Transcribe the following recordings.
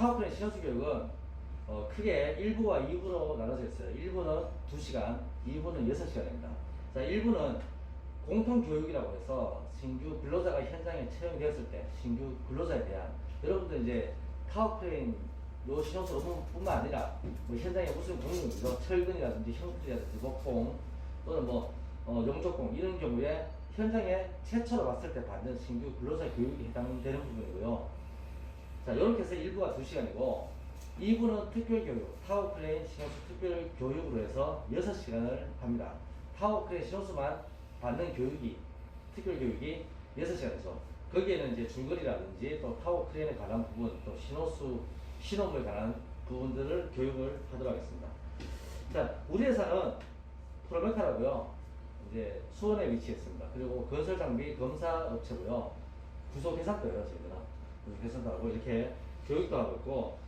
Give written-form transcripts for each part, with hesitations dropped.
타워크레인 신원수 교육은 크게 1부와 2부로 나눠져 있어요. 1부는 2시간, 2부는 6시간입니다. 자, 1부는 공통교육이라고 해서 신규 근로자가 현장에 채용되었을 때 신규 근로자에 대한 여러분들 이제 타워크레인 요 신용수 업무뿐만 아니라 뭐 현장에 무슨 공무이죠 철근이라든지 형틀이라든지 목공 또는 뭐 용접공 이런 경우에 현장에 최초로 왔을 때 받는 신규 근로자 교육이 해당되는 부분이고요. 자, 이렇게 해서 1부가 2시간이고 2부는 특별교육, 타워크레인 신용수 특별교육으로 해서 6시간을 합니다. 타워크레인 신용수만 받는 교육이, 특별교육이 6시간이죠. 거기에는 이제 중거리라든지 또 타워크레인에 관한 부분, 또 신호수, 신호물에 관한 부분들을 교육을 하도록 하겠습니다. 자, 우리 회사는 프로메카라고요. 이제 수원에 위치했습니다. 그리고 건설장비 검사업체고요. 구속회사도예요, 저희들은. 구속회사도 하고 이렇게 교육도 하고 있고,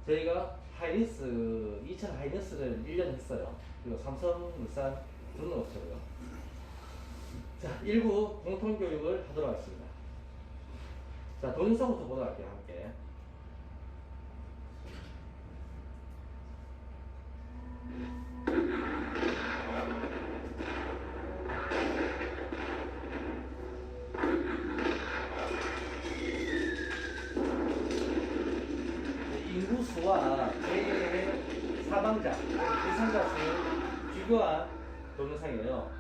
저희가 하이닉스, 2000 하이닉스를 1년 했어요. 그리고 삼성물산 등록업체고요. 자, 일부 공통교육을 하도록 하겠습니다. 자, 동영상부터 보도록 할게요, 함께. 인구수와 제 사망자, 부상자 수를 비교한 동영상이에요.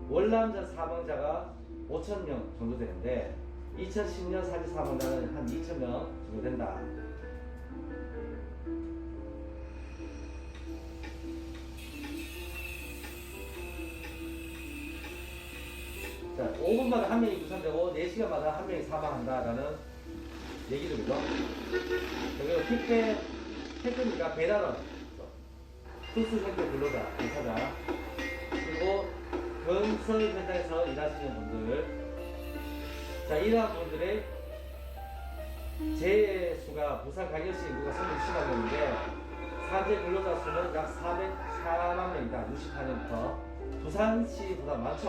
월남전 사망자가 5,000명 정도 되는데 2010년 사지 사망자는 한 2,000명 정도 된다. 자, 5분마다 한 명이 부상되고 4시간마다 한 명이 사망한다라는 얘기들이죠. 그리고 택배니까 배달원, 특수생계 근로자, 의사자, 그리고 건설 현장에서 일하시는 분들, 자, 이러한 분들의 재해 수가 부산 강력시 인구가 36만 명인데 산재 근로자 수는 약 404만 명이다. 64년부터 부산시보다 많죠.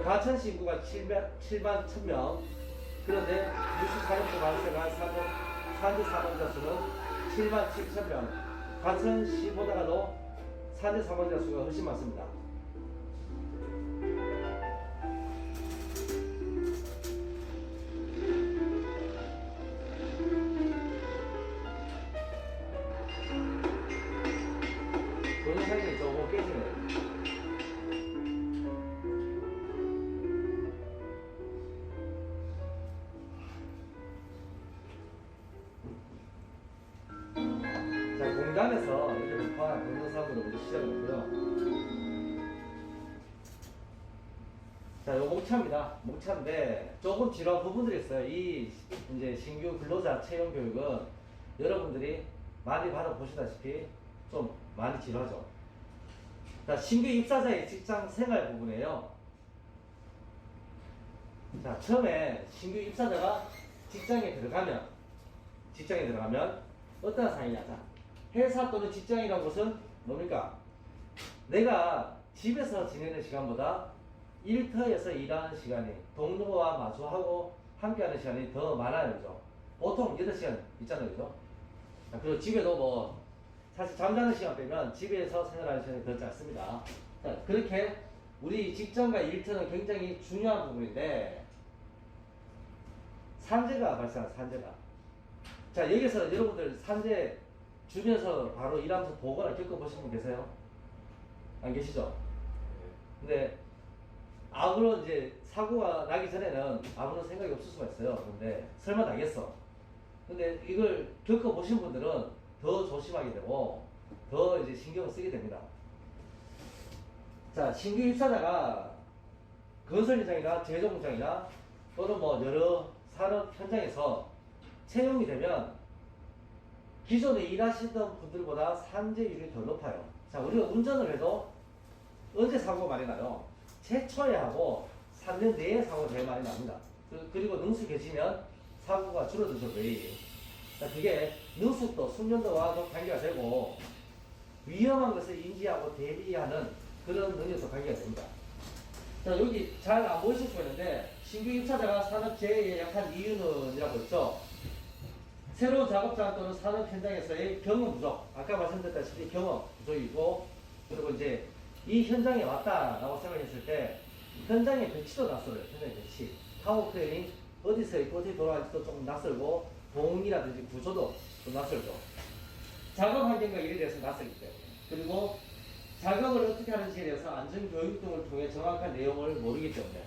가천시 인구가 7만 1000명. 그런데 64년부터 발생한 산재 사망자 수는 7만 7천명. 가천시보다도 산재 사망자 수가 훨씬 많습니다. 동영상이 조금 깨지네요. 자, 공단에서 이렇게 급한 동영상으로 먼저 시작을 했고요. 자, 요 목차입니다. 목차인데 조금 지루한 부분들이 있어요. 이 이제 신규 근로자 채용 교육은 여러분들이 많이 받아보시다시피 좀 많이 지루하죠. 자, 신규 입사자의 직장 생활 부분이에요. 자, 처음에 신규 입사자가 직장에 들어가면 어떤 상황이냐. 자, 회사 또는 직장이라는 것은 뭡니까? 내가 집에서 지내는 시간보다 일터에서 일하는 시간이 동료와 마주하고 함께하는 시간이 더 많아요. 그죠? 보통 8시간 있잖아요. 그죠? 자, 그리고 집에도 뭐 사실 잠자는 시간 빼면 집에서 생활하는 시간이 더 짧습니다. 자, 그렇게 우리 직장과 일터는 굉장히 중요한 부분인데 산재가 발생한 산재가. 자, 여기서 여러분들 산재 주변에서 바로 일하면서 보거나 겪어보신 분 계세요? 안 계시죠? 근데 아무런 이제 사고가 나기 전에는 아무런 생각이 없을 수가 있어요. 근데 설마 나겠어. 근데 이걸 겪어보신 분들은 더 조심하게 되고 더 이제 신경을 쓰게 됩니다. 자, 신규 입사자가 건설 현장이나 제조 공장이나 또는 뭐 여러 산업 현장에서 채용이 되면 기존에 일하시던 분들보다 산재율이 더 높아요. 자, 우리가 운전을 해도 언제 사고가 많이 나요? 최초에 하고 3년 내에 사고가 제일 많이 납니다. 그리고 능수 계시면 사고가 줄어들죠, 거의. 자, 그게 능숙도, 숙련도와도 관계가 되고 위험한 것을 인지하고 대비하는 그런 능력도 관계가 됩니다. 자, 여기 잘 안 보이실 수가 있는데 신규 입사자가 산업재해에 약한 이유는 이라고 했죠. 새로운 작업장 또는 산업 현장에서의 경험 부족. 아까 말씀드렸다시피 경험 부족이고, 그리고 이제 이 현장에 왔다라고 생각했을 때 현장의 배치도 낯설어요. 현장의 배치. 타워 크레인이 어디서 있고 어떻게 돌아가는지도 조금 낯설고, 봉이라든지 구조도 좀 낯설죠. 작업 환경과 일에 대해서 낯설기 때문에. 그리고 작업을 어떻게 하는지에 대해서 안전교육 등을 통해 정확한 내용을 모르기 때문에.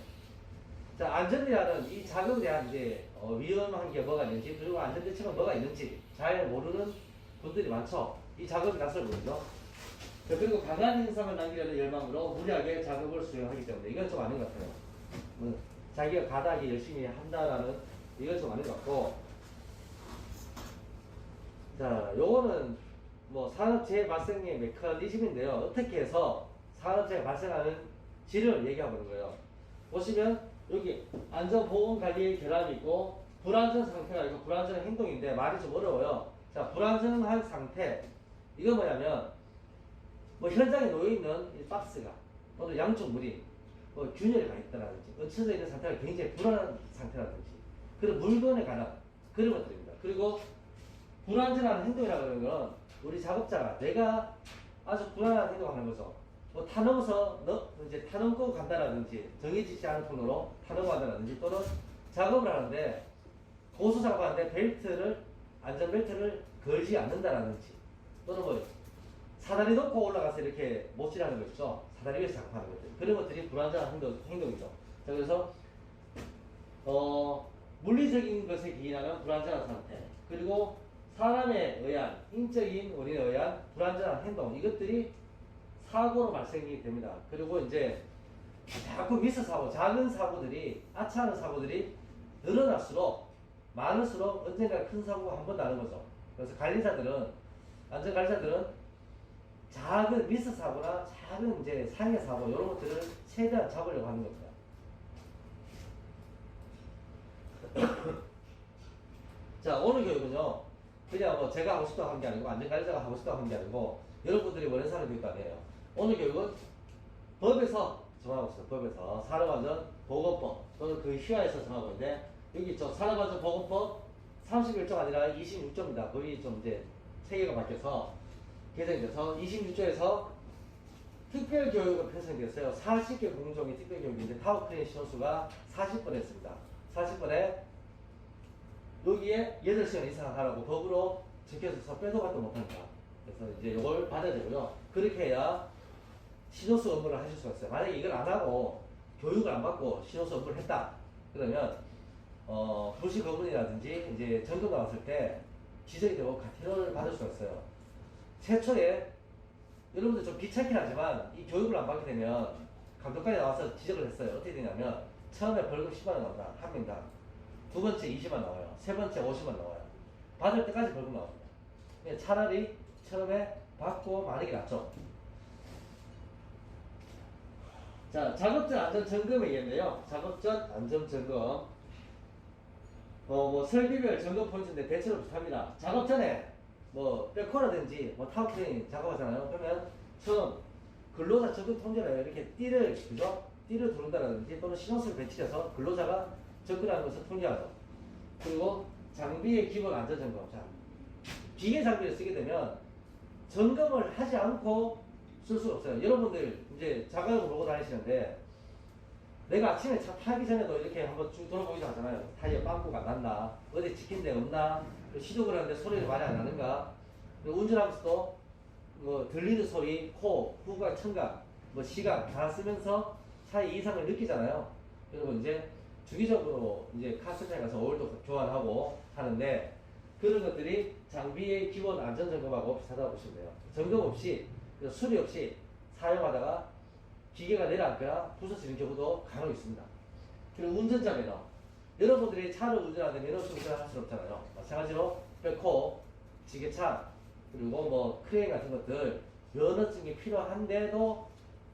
자, 안전이라는 이 작업에 대한 이제 위험한 게 뭐가 있는지, 그리고 안전대책은 뭐가 있는지 잘 모르는 분들이 많죠. 이 작업이 낯설거든요. 그리고 강한 인상을 남기려는 열망으로 무리하게 작업을 수행하기 때문에 이건 좀 아닌 것 같아요. 자기가 가다하게 열심히 한다라는 이건 좀 아닌 것 같고. 자, 요거는 뭐 산업재해 발생의 메커니즘인데요. 어떻게 해서 산업재해가 발생하는 지를 얘기하고 있는 거예요. 보시면 여기 안전보건관리의 결함이 있고 불안전 상태가 있고 불안전한 행동인데 말이 좀 어려워요. 자, 불안전한 상태, 이거 뭐냐면 뭐 현장에 놓여있는 이 박스가 또는 양쪽 물이 뭐 균열이 가 있다라든지 얹혀져 있는 상태가 굉장히 불안한 상태라든지 그런 물건에 관한 그런 것들입니다. 그리고 불안전한 행동이라고 하는 건 우리 작업자가 내가 아주 불안한 행동을 하는 거죠. 뭐 타넘어서 이제 타넘고 간다라든지 정해지지 않은 통로로 타넘고 간다라든지 또는 작업을 하는데 고수 작업하는데 안전벨트를 걸지 않는다라든지 또는 뭐 사다리 놓고 올라가서 이렇게 못질하는 거 있죠. 사다리 위에서 작업하는 것들. 그런 것들이 불안전한 행동이죠. 자, 그래서 물리적인 것에 기인하는 불안전한 상태, 그리고 사람에 의한 인적인 원인에 의한 불안전한 행동, 이것들이 사고로 발생이 됩니다. 그리고 이제 자꾸 미스 사고, 작은 사고들이, 아차하는 사고들이 늘어날수록 많을수록 언젠가 큰 사고가 한 번 나는 거죠. 그래서 안전관리자들은 작은 미스 사고나 작은 이제 상해 사고 이런 것들을 최대한 잡으려고 하는 겁니다. 자, 오늘 교육은요, 그냥 뭐 제가 하고 싶다고 한 게 아니고 안전관리자가 하고 싶다고 한 게 아니고 여러분들이 원해서 하는 교육도 아니에요. 오늘 교육은 법에서 정하고 있어요. 법에서 산업안전보건법 또는 그 희화에서 정하고 있는데 여기 있죠. 산업안전보건법 31조가 아니라 26조입니다. 거의 좀 이제 체계가 바뀌어서 개정이 돼서 26조에서 특별교육은 편성됐어요. 40개 공종의 특별교육인데 타워크레인 신호수가 40번 했습니다. 40번에 여기에 8시간 이상 하라고 법으로 적혀서 빼도 박도 못한다. 그래서 이제 이걸 받아야 되고요. 그렇게 해야 신호수 업무를 하실 수가 있어요. 만약에 이걸 안 하고 교육을 안 받고 신호수 업무를 했다. 그러면 도시 거문이라든지 이제 점검 나왔을 때 지적이 되고 가태료를 받을 수가 있어요. 최초에 여러분들 좀 귀찮긴 하지만 이 교육을 안 받게 되면 감독관이 나와서 지적을 했어요. 어떻게 되냐면 처음에 벌금 10만 원 나온다. 한 명당. 두 번째 20만 나와요. 세 번째 50만 나와요. 받을 때까지 벌금 나옵니다. 차라리 처음에 받고 마는 게 낫죠. 자, 작업전 안전점검에 의한데요. 작업전 안전점검. 뭐 설비별 점검 포인트인데 대체로 비슷합니다. 작업 전에 뭐 백호라든지 뭐 타워크레인 작업하잖아요. 그러면 처음 근로자 접근 통제를 이렇게 띠를 두른다라든지 또는 신호수를 배치해서 근로자가 접근하는 것을 통제하죠. 그리고 장비의 기본 안전 점검. 자, 기계 장비를 쓰게 되면 점검을 하지 않고 쓸 수가 없어요. 여러분들 이제 작업을 보고 다니시는데 내가 아침에 차 타기 전에도 이렇게 한번 쭉 돌아보기도 하잖아요. 타이어 빵꾸가 안 났나? 어디 찍힌 데 없나? 시동을 하는데 소리가 많이 안 나는가? 운전하면서도 뭐 들리는 소리, 코, 후각, 청각, 뭐 시각 다 쓰면서 차의 이상을 느끼잖아요. 그리고 이제 주기적으로 이제 카센터에 가서 오일도 교환하고 하는데 그런 것들이 장비의 기본 안전 점검하고 비슷하다고 보시면 돼요. 점검 없이, 수리 없이 사용하다가 기계가 내려앉거나 부서지는 경우도 간혹 있습니다. 그리고 운전자 매너. 여러분들이 차를 운전하는데 매너 없이 운전할 수는 없잖아요. 마찬가지로 백호, 지게차, 그리고 뭐 크레인 같은 것들 면허증이 필요한데도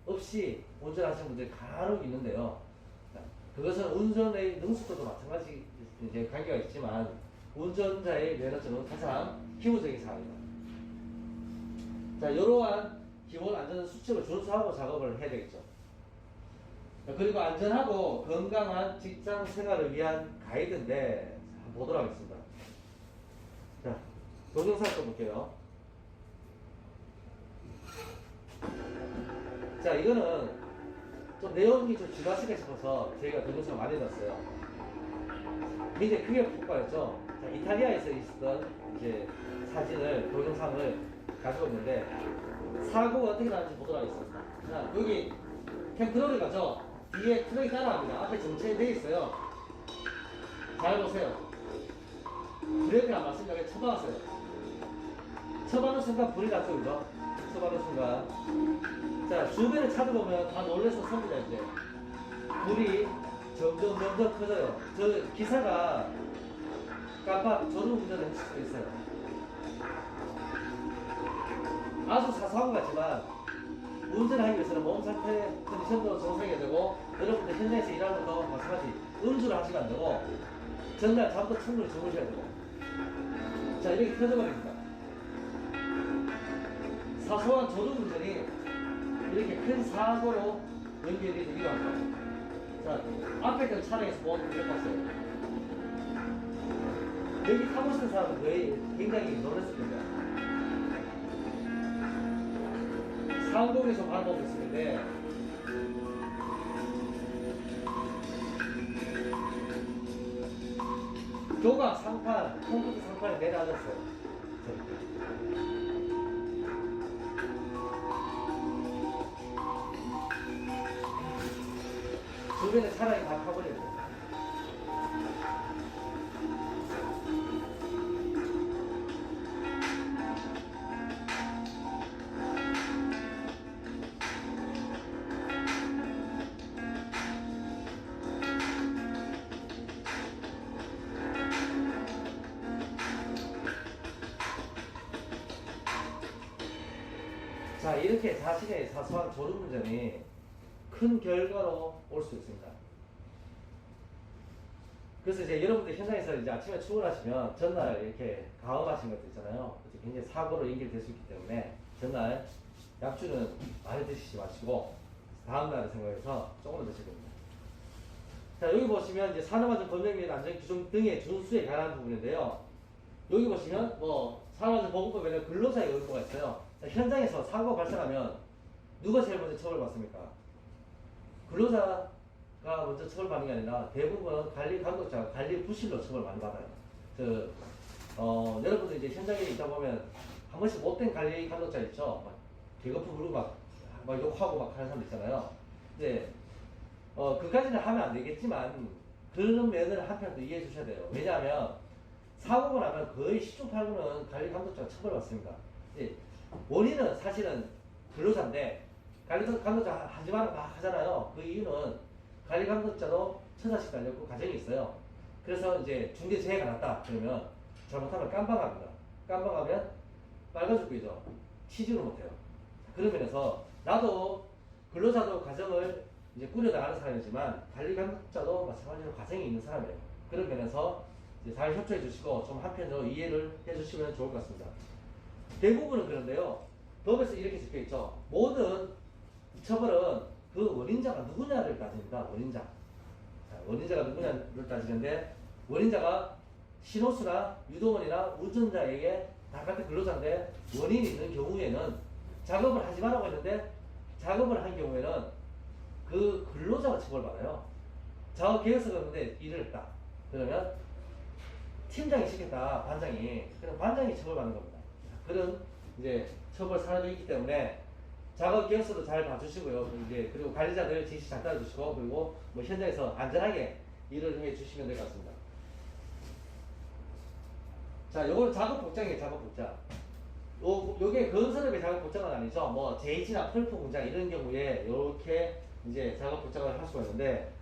없이 운전하시는 분들이 간혹 있는데요. 그것은 운전의 능숙도도 마찬가지 이제 관계가 있지만 운전자의 면허증은 가장 기본적인 사항입니다. 자, 이러한 기본 안전 수칙을 준수하고 작업을 해야 되겠죠. 그리고 안전하고 건강한 직장 생활을 위한 가이드인데 보도록 하겠습니다. 동영상 써볼게요. 자, 이거는 좀 내용이 좀 지나치게 싶어서 저희가 동영상을 많이 넣었어요. 굉장히 크게 폭발했죠. 자, 이탈리아에서 있었던 이제 사진을, 동영상을 가지고 있는데, 사고가 어떻게 나는지 보도록 하겠습니다. 자, 여기 캠트롤이 가죠. 뒤에 트럭이 따라갑니다. 앞에 정체되어 있어요. 잘 보세요. 브레이크를 안 맞습니다. 그냥 쳐박았어요. 쳐박는 순간 불이 났죠, 그죠? 쳐박는 순간. 자, 주변에 차들 보면 다 놀래서 섭니다, 이제. 불이 점점 커져요. 저 기사가 깜빡 졸음운전을 했을 수도 있어요. 아주 사소한 것 같지만 운전하기 위해서는 몸 상태 컨디션도 정상해야 되고, 여러분들 현장에서 일하는 것도 마찬가지 음주를 하시면 안 되고, 전날 잠도 충분히 주무셔야 되고. 자, 이렇게 터져버립니다. 사소한 졸음운전이 이렇게 큰 사고로 연결이 되기도 합니다. 자, 앞에 있던 차량에서 보험 들어갔어요. 여기 타보시는 사람은 거의 굉장히 놀랐을 겁니다. 상공에서 바라보고 있었는데, 교각 상판, 콘크리트 상판에 내려앉았어요. 주변에 차량이 다 타버리고. 자, 이렇게 자신의 사소한 졸음운전이 큰 결과로 올 수 있습니다. 그래서 이제 여러분들 현장에서 이제 아침에 출근하시면 전날 이렇게 가음하신 것도 있잖아요. 굉장히 사고로 연결될 수 있기 때문에 전날 약주는 많이 드시지 마시고 다음날을 생각해서 조금 드셔야 됩니다. 자, 여기 보시면 이제 산업안전 검역 및 안전 규정 등의 준수에 관한 부분인데요. 여기 보시면 뭐 산업안전보건법에는 근로자의 의무가 있어요. 자, 현장에서 사고가 발생하면 누가 제일 먼저 처벌받습니까? 근로자가 먼저 처벌받는 게 아니라 대부분은 관리 감독자가 관리 부실로 처벌 많이 받아요. 여러분들 이제 현장에 있다 보면 한 번씩 못된 관리 감독자 있죠? 막 개거품 부르고 막 욕하고 막 하는 사람 있잖아요. 근데 그까지는 하면 안 되겠지만 그런 면을 한편 더 이해해 주셔야 돼요. 왜냐하면 사고가 나면 거의 10중 8구는 관리 감독자가 처벌받습니다. 원인은 사실은 근로자인데 관리 감독자 하지 말라고 막 하잖아요. 그 이유는 관리 감독자도 처사시키려고 과정이 있어요. 그래서 이제 중대재해가 났다 그러면 잘못하면 깜방합니다. 깜방하면 빨간 죽이죠. 치지를 못해요. 그런 면에서 나도 근로자도 과정을 이제 꾸려나가는 사람이지만 관리 감독자도 마찬가지로 과정이 있는 사람이에요. 그런 면에서 이제 잘 협조해 주시고 좀 한편으로 이해를 해 주시면 좋을 것 같습니다. 대부분은 그런데요. 법에서 이렇게 적혀 있죠. 모든 처벌은 그 원인자가 누구냐를 따집니다. 원인자. 자, 원인자가 누구냐를 따지는데 원인자가 신호수나 유도원이나 운전자에게 다 같은 근로자인데 원인이 있는 경우에는 작업을 하지 말라고 했는데 작업을 한 경우에는 그 근로자가 처벌받아요. 작업 계획서가 없는데 일을 했다. 그러면 팀장이 시켰다. 반장이. 그럼 반장이 처벌받는 겁니다. 그런 이제 처벌 사례도 있기 때문에 작업 계획서도 잘 봐주시고요. 이제 그리고 관리자들 지시 잘 따라주시고 그리고 뭐 현장에서 안전하게 일을 해 주시면 될 것 같습니다. 자, 요거는 작업 복장이에요. 작업 복장. 요게 건설업의 작업 복장은 아니죠. 뭐 제이지나 펄프 공장 이런 경우에 이렇게 이제 작업 복장을 할 수가 있는데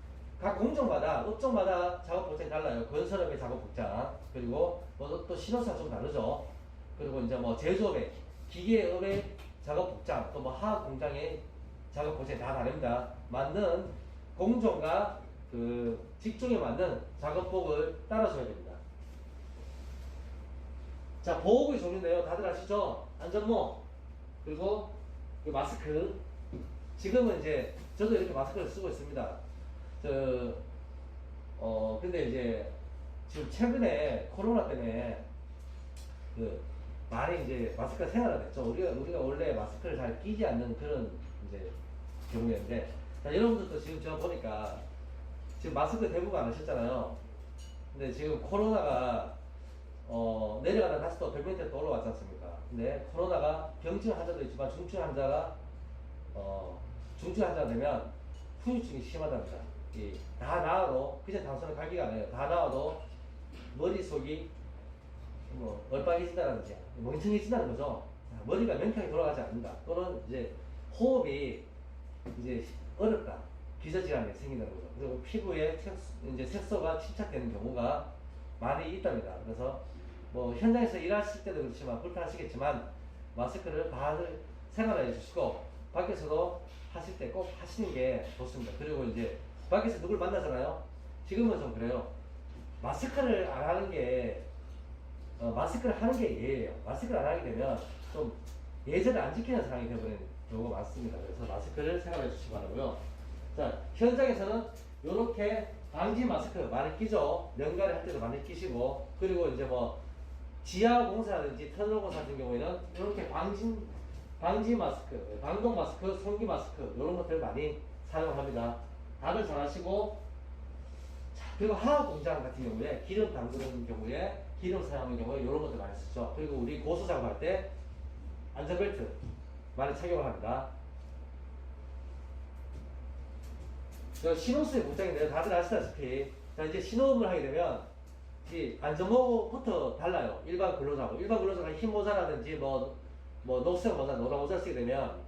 각 공정마다 업종마다 작업 복장이 달라요. 건설업의 작업 복장 그리고 뭐 또 신호수가 좀 다르죠. 그리고 이제 뭐 제조업의 기계업의 작업 복장 또 뭐 화학 공장의 작업 복장이 다 다릅니다. 맞는 공정과 그 직종에 맞는 작업복을 따라줘야 됩니다. 자, 보호구의 종류인데요. 다들 아시죠? 안전모 그리고 그 마스크. 지금은 이제 저도 이렇게 마스크를 쓰고 있습니다. 근데 이제 지금 최근에 코로나 때문에 그 많이 이제 마스크가 생활화됐죠. 우리가 원래 마스크를 잘 끼지 않는 그런 이제 경우였는데, 자, 여러분들도 지금 제가 보니까 지금 마스크 대부분 안 하셨잖아요. 근데 지금 코로나가 내려가다 다시 또 100명대 또 올라왔지 않습니까? 근데 코로나가 경증 환자도 있지만 중증 환자가 중증 환자가 되면 후유증이 심하답니다. 다 나아도 그냥 단순히 감기가 아니에요. 다 나아도 머릿속이 뭐 얼빠개진다든지 멍청해진다는 거죠. 머리가 명쾌하게 돌아가지 않는다. 또는 이제 호흡이 이제 어렵다. 기저질환이 생긴다는 거죠. 그리고 피부에 이제 색소가 침착되는 경우가 많이 있답니다. 그래서 뭐 현장에서 일하실 때도 그렇지만 불편하시겠지만 마스크를 다들 생활해 주시고 밖에서도 하실 때 꼭 하시는 게 좋습니다. 그리고 이제 밖에서 누굴 만나잖아요. 지금은 좀 그래요. 마스크를 안 하는 게 마스크를 하는 게 예예요. 마스크를 안 하게 되면 좀 예절을 안 지키는 상황이 되어버리는 경우가 많습니다. 그래서 마스크를 생활해 주시기 바라고요. 자, 현장에서는 이렇게 방지 마스크 많이 끼죠. 연가를 할 때도 많이 끼시고, 그리고 이제 뭐 지하 공사라든지 터널 공사 같은 경우에는 이렇게 방지 마스크, 방독 마스크, 송기 마스크 이런 것들 많이 사용합니다. 다들 잘 아시고, 자, 그리고 화학 공장 같은 경우에 기름 담그는 경우에 기름 사용하는 경우에 이런 것들 많이 쓰죠. 그리고 우리 고수 작업할 때 안전벨트 많이 착용을 합니다. 신호수의 목장인데요. 다들 아시다시피 자, 이제 신호음을 하게 되면 이 안전모부터 달라요. 일반 근로자하고 일반 근로자가 흰 모자라든지 뭐 녹색 모자, 노란 모자 쓰게 되면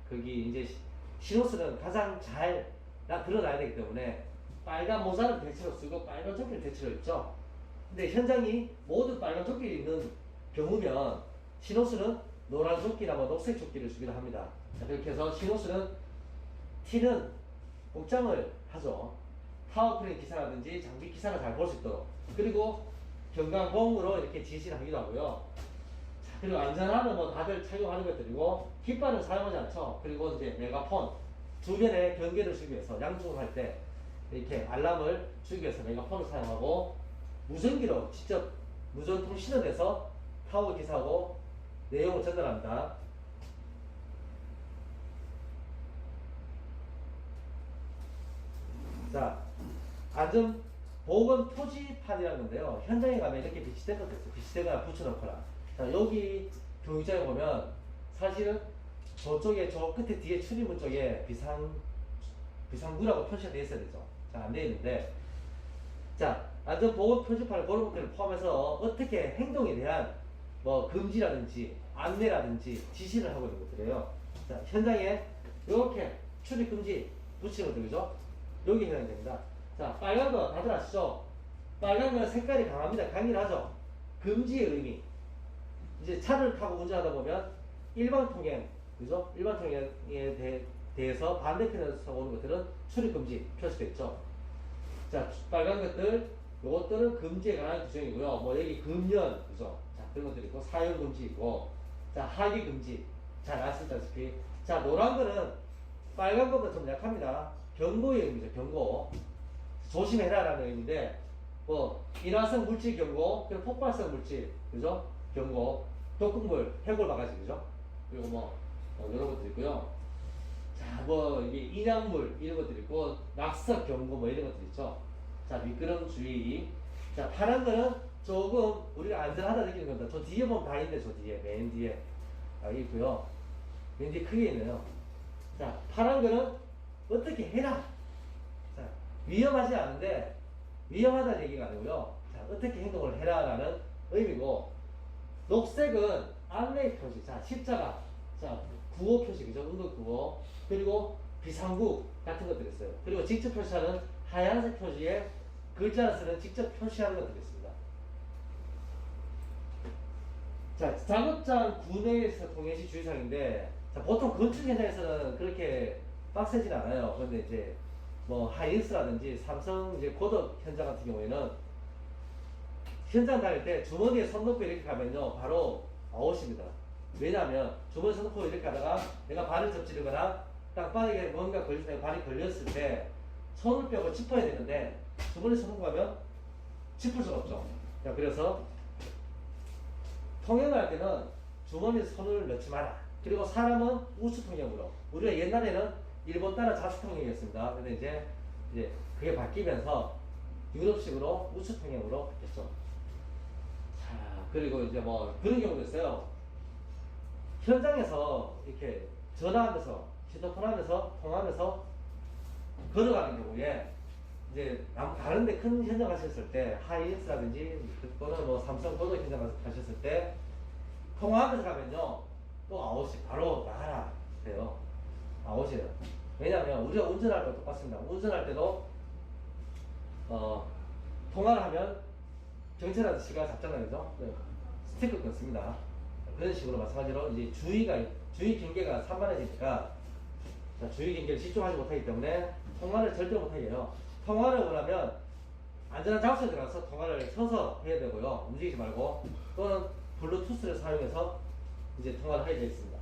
거기 이제 신호수는 가장 잘 드러나야 되기 때문에 빨간 모자를 대체로 쓰고 빨간 조끼를 대체로 입죠. 근데 현장이 모두 빨간 조끼를 입는 경우면 신호수는 노란 조끼나 뭐 녹색 조끼를 주기도 합니다. 그렇게 해서 신호수는 T는 복장을 하죠. 타워크레인 기사라든지 장비 기사가 잘 볼 수 있도록. 그리고 경광봉으로 이렇게 지시를 하기도 하고요. 자, 그리고 안전함은 뭐 다들 착용하는 것들이고, 깃발은 사용하지 않죠. 그리고 이제 메가폰, 주변에 경계를 주기 위해서 양중을 할 때 이렇게 알람을 주기 위해서 메가폰을 사용하고, 무전기로 직접 무전 통신을 해서 타워 기사하고 내용을 전달합니다. 자, 안전보건 표지판이라는 건데요. 현장에 가면 이렇게 비치된 것도 있어요. 비치되거나 붙여놓거나. 자, 여기 교육장에 보면 사실은 저쪽에 저 끝에 뒤에 출입문 쪽에 비상구라고 표시가 되어 있어야 되죠. 잘 안 되어 있는데, 자, 안전보건 표지판을 그런 것들을 포함해서 어떻게 행동에 대한 뭐 금지라든지 안내라든지 지시를 하고 있는 것들이에요. 자, 현장에 이렇게 출입 금지 붙이는 것들이죠. 여기 해당이 됩니다. 자, 빨간 거 다들 아시죠? 빨간 거 색깔이 강합니다. 강렬하죠? 금지의 의미. 이제 차를 타고 운전하다 보면 일반 통행, 그죠? 일반 통행에 대해서 반대편에서 오는 것들은 출입 금지 표시되어 있죠. 자, 빨간 것들, 요것들은 금지에 관한 규정이고요. 뭐 여기 금연, 그죠? 자, 그런 것들이 있고, 사용 금지 있고, 자, 하기 금지. 잘 아시다시피. 자, 노란 거는 빨간 것보다 좀 약합니다. 경고의 의미죠, 경고. 조심해라라는 의미인데, 뭐, 인화성 물질 경고, 그리고 폭발성 물질, 그죠? 경고, 독극물, 해골 바가지, 그죠? 그리고 이런 것도 있고요. 자, 뭐, 이게 인약물, 이런 것들 있고, 낙석 경고, 뭐, 이런 것들 있죠. 자, 미끄럼 주의. 자, 파란 거는 조금 우리가 안전하다 느끼는 겁니다. 저 뒤에 보면 다 있네, 저 뒤에. 맨 뒤에. 있고요. 맨 뒤에 크게 있네요. 자, 파란 거는 어떻게 해라. 자, 위험하지 않은데, 위험하다는 얘기가 아니고요. 자, 어떻게 행동을 해라라는 의미고, 녹색은 안내 표시. 자, 십자가. 자, 구호 표시, 그죠? 응급 구호. 그리고 비상구 같은 것들이 있어요. 그리고 직접 표시하는 하얀색 표시에 글자를 쓰는 직접 표시하는 것들이 있습니다. 자, 작업장 구내에서 통행시 주의사항인데, 자, 보통 건축 현장에서는 그렇게 빡세진 않아요. 그런데 이제 뭐 하이닉스라든지 삼성 이제 고덕 현장 같은 경우에는 현장 다닐 때 주머니에 손 넣고 이렇게 가면요 바로 아웃입니다. 왜냐하면 주머니에 손 넣고 이렇게 하다가 내가 발을 접지르거나 땅바닥에 뭔가 발이 걸렸을 때 손을 빼고 짚어야 되는데 주머니에 손 넣고 가면 짚을 수가 없죠. 자, 그래서 통행을 할 때는 주머니에 손을 넣지 마라. 그리고 사람은 우측 통행으로. 우리가 옛날에는 일본 따라 좌측 통행이었습니다. 근데 이제 그게 바뀌면서 유럽식으로 우측 통행으로 됐죠. 자, 그리고 이제 뭐 그런 경우도 있어요. 현장에서 이렇게 전화하면서 휴대폰 하면서 통화하면서 걸어가는 경우에 이제 다른데 큰 현장 가셨을 때 하이닉스라든지 또는 뭐 삼성 고도 현장 가셨을 때 통화하면서 가면요 또 아웃이 바로 나가라 돼요. 아웃이에요. 왜냐하면 우리가 운전할 때도 똑같습니다. 운전할 때도 통화를 하면 경찰한테 시간 잡잖아요, 그죠? 네. 스티커 끊습니다. 그런 식으로 마찬가지로 이제 주의 경계가 산만해지니까 주의 경계를 집중하지 못하기 때문에 통화를 절대 못하게 해요. 통화를 원하면 안전한 장소에 들어가서 통화를 서서 해야 되고요. 움직이지 말고 또는 블루투스를 사용해서 이제 통화를 하게 되어 있습니다.